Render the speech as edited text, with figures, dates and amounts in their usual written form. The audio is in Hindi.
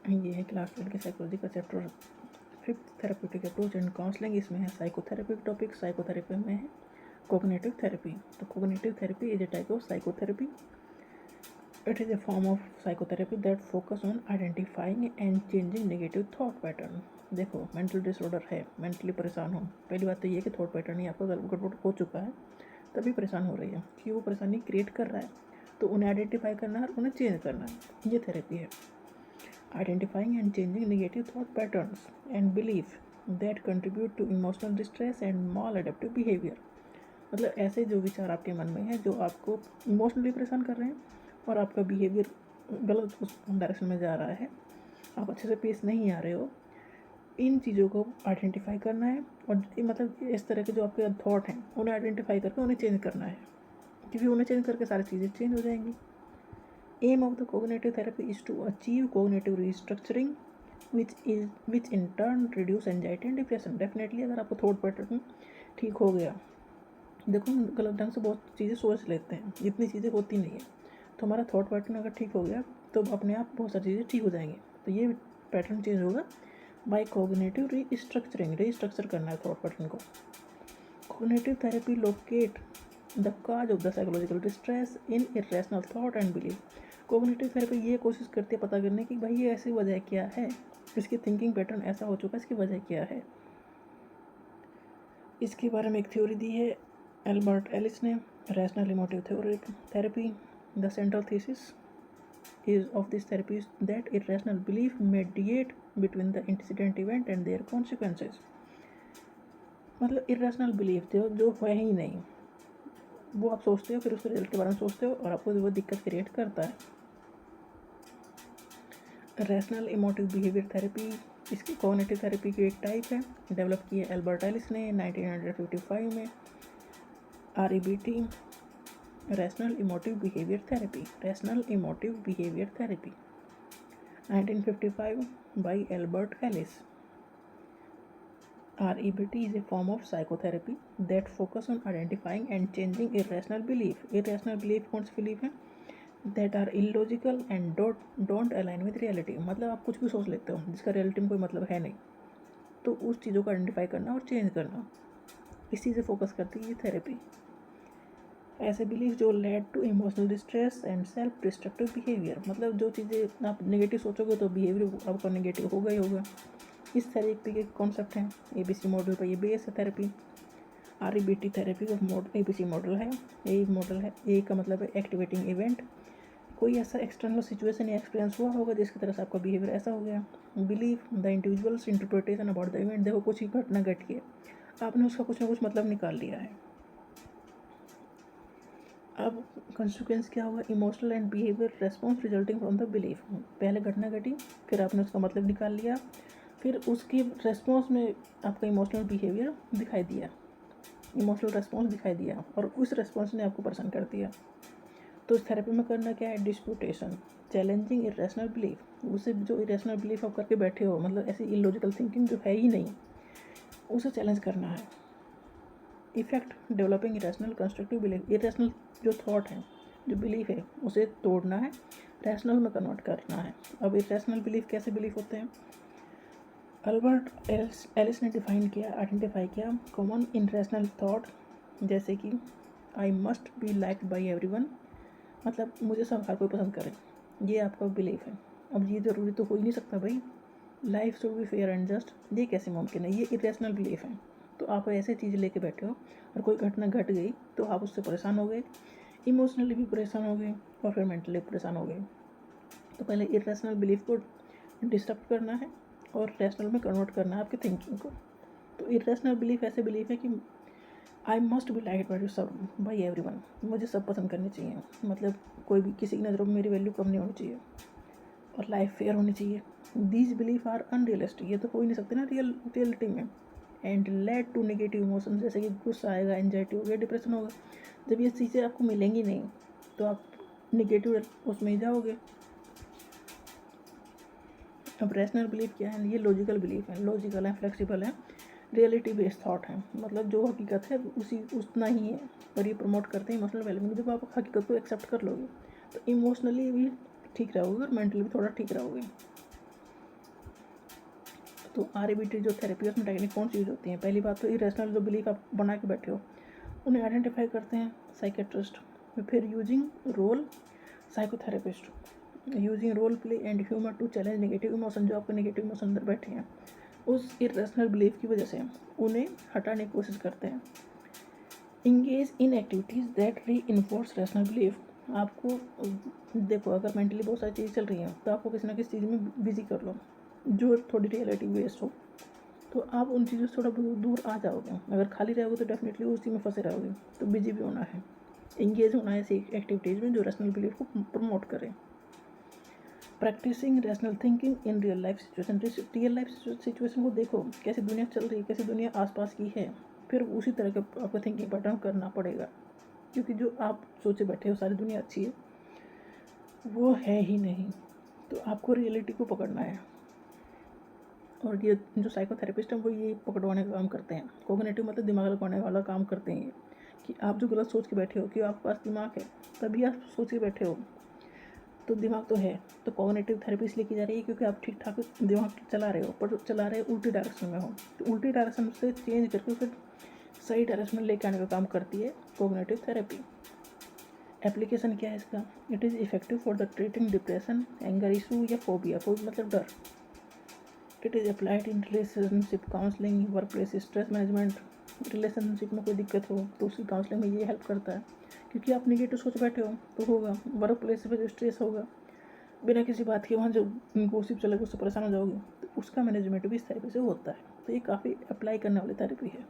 ये है क्लास 12 की साइकोलॉजी का chapter 5th therapeutic approach and counselling. इसमें है साइकोथेरेपी टॉपिक। साइकोथेरेपी में है कोग्निटिव थेरेपी। तो cognitive therapy is a type of psychotherapy. It is a form of psychotherapy that focus on identifying and changing negative thought pattern. देखो, मेंटल डिसऑर्डर है, मेंटली परेशान हो, पहली बात तो ये कि थॉट पैटर्न ही आपका गड़बड़ हो चुका है, तभी परेशान हो रही है कि वो परेशानी क्रिएट कर रहा है। तो उन्हें आइडेंटिफाई करना है और उन्हें चेंज करना है, ये थेरेपी है। Identifying and changing negative thought patterns and belief that contribute to emotional distress and maladaptive behaviour. मतलब ऐसे जो विचार आपके मन में हैं जो आपको इमोशनली परेशान कर रहे हैं और आपका बिहेवियर गलत उस डायरेक्शन में जा रहा है, आप अच्छे से पेश नहीं आ रहे हो, इन चीज़ों को आइडेंटिफाई करना है और मतलब इस तरह के जो आपके थॉट हैं उन्हें आइडेंटिफाई करके उन्हें चेंज करना है, क्योंकि उन्हें चेंज करके सारी चीज़ें चेंज हो जाएंगी। Aim of the cognitive therapy is to achieve cognitive restructuring which in turn reduce anxiety and depression. Definitely अगर आपका थॉट पैटर्न ठीक हो गया, देखो हम गलत ढंग से बहुत चीज़ें सोच लेते हैं, जितनी चीज़ें होती नहीं है, तो हमारा थॉट पैटर्न अगर ठीक हो गया तो अपने आप बहुत सारी चीज़ें ठीक हो जाएंगी। तो ये पैटर्न चेंज होगा बाय कोग्निटिव रीस्ट्रक्चरिंग। रीस्ट्रक्चर करना है थॉट पैटर्न को। Cognitive therapy locate the cause of the psychological distress in irrational thought and belief. Cognitive therapy ये कोशिश करती है पता करने की भाई ये ऐसी वजह क्या है, इसकी थिंकिंग पैटर्न ऐसा हो चुका है, इसकी वजह क्या है। इसके बारे में एक थ्योरी दी है एल्बर्ट एलिस ने, rational emotive therapy. The central thesis is of this therapy is that irrational belief mediate between the antecedent event and their consequences। मतलब इरेशनल बिलीफ जो है ही नहीं, वो आप सोचते हो, फिर उसके रिजल्ट के बारे में सोचते हो और आपको वो दिक्कत क्रिएट करता है। रैशनल इमोटिव बिहेवियर थेरेपी इसकी कॉग्निटिव थेरेपी की एक टाइप है, डेवलप की है एल्बर्ट एलिस ने 1955 में। REBT rational emotive behaviour therapy. Rational emotive behaviour therapy 1955 by Albert Ellis। REBT is a form of psychotherapy that focus on identifying and changing irrational belief। irrational belief कौन सी belief है? That are illogical and don't align with reality। मतलब आप कुछ भी सोच लेते हो जिसका रियलिटी में कोई मतलब है नहीं, तो उस चीज़ों को आइडेंटिफाई करना और चेंज करना, इस चीज़ से फोकस करती है ये थेरेपी। ऐसे बिलीफ जो led to emotional distress and self destructive behaviour. मतलब जो चीज़ें आप नेगेटिव सोचोगे तो बिहेवियर आपका नेगेटिव होगा ही होगा। इस थेरेपी के कॉन्सेप्ट हैं ABC मॉडल पर, ये बेस है थेरेपी। REBT थेरेपी का ABC मॉडल है। ए का मतलब है एक्टिवेटिंग इवेंट, कोई ऐसा एक्सटर्नल सिचुएशन या एक्सपीरियंस हुआ होगा जिसकी तरह से आपका बिहेवियर ऐसा हो गया। Belief the individuals interpretation about the event. देखो कुछ ही घटना घट गई, आपने उसका कुछ ना कुछ मतलब निकाल लिया है। अब कंसिक्वेंस क्या होगा? Emotional and behaviour response resulting from the belief. पहले घटना घटी, फिर आपने उसका मतलब निकाल लिया, फिर उसकी रेस्पॉन्स में आपका इमोशनल बिहेवियर दिखाई दिया, इमोशनल रेस्पॉन्स दिखाई दिया और उस रेस्पॉन्स ने आपको परेशान कर दिया। तो इस थेरेपी में करना क्या है? डिस्प्यूटेशन, चैलेंजिंग इरेशनल बिलीफ। उसे जो इरेशनल बिलीफ आप करके बैठे हो, मतलब ऐसी इलॉजिकल थिंकिंग जो है ही नहीं, उसे चैलेंज करना है। Effect developing irrational constructive belief. Irrational जो थॉट है, जो बिलीफ है, उसे तोड़ना है, रैशनल में कन्वर्ट करना है। अब इरेशनल बिलीफ कैसे बिलीफ होते हैं? अल्बर्ट एलिस ने डिफाइन किया, आइडेंटिफाई किया कॉमन इनरेशनल थॉट, जैसे कि I must be liked by everyone. मतलब मुझे सब हर कोई पसंद करे, ये आपका बिलीफ है। अब ये ज़रूरी तो हो ही नहीं सकता भाई, life should be fair and just, ये कैसे मुमकिन है? ये इरेशनल बिलीफ है। तो आप ऐसे चीज़ लेके बैठे हो और कोई घटना घट गई तो आप उससे परेशान हो गए, इमोशनली भी परेशान हो गए और फिर मेंटली परेशान हो गए। तो पहले इरेशनल बिलीफ को डिस्टर्ब करना है और रैशनल में कन्वर्ट करना है आपकी थिंकिंग को। तो इरेशनल बिलीफ ऐसे बिलीफ है कि I must be like by everyone, मुझे सब पसंद करने चाहिए, मतलब कोई भी किसी की नज़रों में मेरी वैल्यू कम नहीं होनी चाहिए और लाइफ फेयर होनी चाहिए। दीज बिलीफ आर अनरियलिस्टिक, ये तो हो ही नहीं सकते ना रियलिटी में। And led to negative emotion, जैसे कि गुस्सा आएगा, एंजाइटी होगा, डिप्रेशन होगा। जब ये चीज़ें आपको मिलेंगी नहीं तो आप नेगेटिव उसमें ही जाओगे। अब रैशनल बिलीफ क्या है? ये लॉजिकल बिलीफ है, लॉजिकल है, फ्लेक्सिबल है, रियलिटी बेस्ड थॉट है। मतलब जो हकीकत है उतना ही है, और ये प्रमोट करते हैं इमोशनल वेलबींग। जब आप हकीकत को एक्सेप्ट कर लोगे तो इमोशनली भी ठीक रहोगे और मेंटली भी थोड़ा ठीक रहोगे। तो RABT जो थेरेपी है उसमें टेक्निक कौन सी यूज होती है? पहली बात तो इरेशनल जो बिलीफ आप बना के बैठे हो उन्हें आइडेंटिफाई करते हैं साइकेट्रिस्ट। फिर using role psychotherapist, using role play and humour to challenge negative emotion. जो आपके नेगेटिव इमोशन अंदर बैठे हैं उस इरेशनल बिलीफ की वजह से उन्हें हटाने की कोशिश करते हैं। इंगेज इन एक्टिविटीज़ दैट री इन्फोर्स रैशनल बिलीफ। आपको देखो, अगर मेंटली बहुत सारी चीज़ें चल रही हैं तो आपको किसी ना किसी चीज़ में बिजी कर लो जो थोड़ी रियलिटी बेस्ड हो, तो आप उन चीज़ों से थोड़ा दूर आ जाओगे। अगर खाली रहोगे तो डेफिनेटली उसी में फंसे रहोगे। तो बिजी भी होना है, इंगेज होना है ऐसी एक्टिविटीज़ में जो रैशनल बिलीफ को प्रमोट करें। Practising rational thinking in real life situation. Real life situation को देखो, कैसी दुनिया चल रही है, कैसी दुनिया आसपास की है, फिर उसी तरह का आपको थिंकिंग पैटर्न करना पड़ेगा, क्योंकि जो आप सोचे बैठे हो सारी दुनिया अच्छी है वो है ही नहीं। तो आपको रियलिटी को पकड़ना है। और ये जो साइकोथेरेपिस्ट हैं वो ये पकड़वाने का काम करते हैं। कोग्निटिव मतलब दिमाग लगाने वाला काम करते हैं, कि आप जो गलत सोच के बैठे हो, कि आपके पास दिमाग है तभी आप सोच के बैठे हो, तो दिमाग तो है। तो कोग्निटिव थेरेपी इसलिए की जा रही है क्योंकि आप ठीक ठाक दिमाग चला रहे हो, पर चला रहे उल्टी डायरेक्शन में हो। तो उल्टी डायरेक्शन से चेंज करके फिर सही डायरेक्शन में लेके आने का काम करती है कोग्निटिव थेरेपी। एप्लीकेशन क्या है इसका? It is effective for the treating depression, anger issue या फोबिया। फोबिया मतलब डर। It is applied in relationship counselling, work place stress management. Relationship में कोई दिक्कत हो तो उसकी काउंसलिंग में ये हेल्प करता है, क्योंकि आप निगेटिव सोच बैठे हो तो होगा। वर्क प्लेस पे जो स्ट्रेस होगा बिना किसी बात के, वहाँ जो गॉसिप चलेगा उससे परेशान हो जाओगे, तो उसका मैनेजमेंट भी इस तरीके से होता है। तो ये काफ़ी अप्लाई करने वाली थेरेपी है।